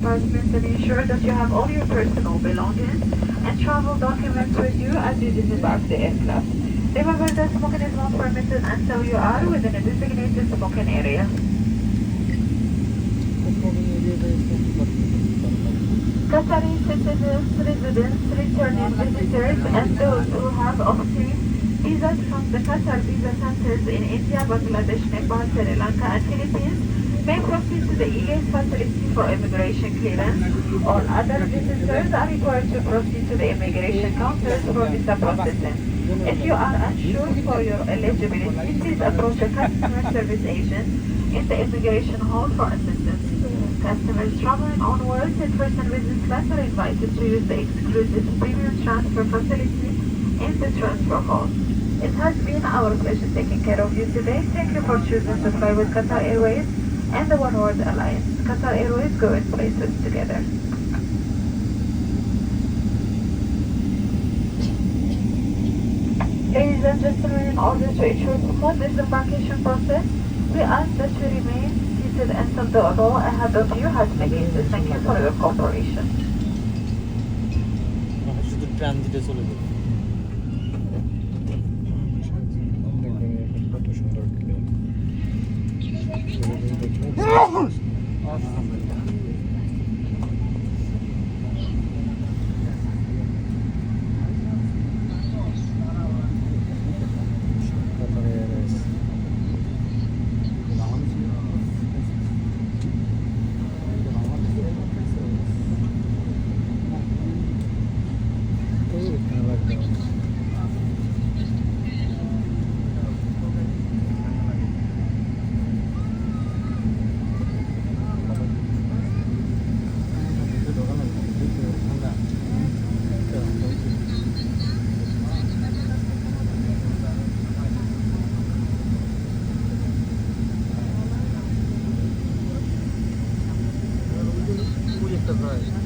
Compartments and ensure that you have all your personal belongings and travel documents with you as you disembark the aircraft. Remember that smoking is not permitted until you are within a designated smoking area. Qatari citizens, residents, returning visitors, and those who have obtained visas from the Qatar visa centers in India, Bangladesh, Nepal, Sri Lanka, and Philippines may proceed to the EA's facility for immigration clearance. All other visitors are required to proceed to the immigration counters for visa processing. If you are unsure for your eligibility, please approach a customer service agent in the immigration hall for assistance. Customers traveling onwards in first and business class are invited to use the exclusive premium transfer facility in the transfer hall. It has been our pleasure taking care of you today. Thank you for choosing to fly with Qatar Airways and the One World Alliance. Qatar Airways, go in places together. Ladies and gentlemen, in order to ensure smooth disembarkation process, we ask that you remain seated until the row ahead of you has begun. Thank you for your cooperation. শুধু ট্রান দিতে চলে যাবে কত সুন্দর right.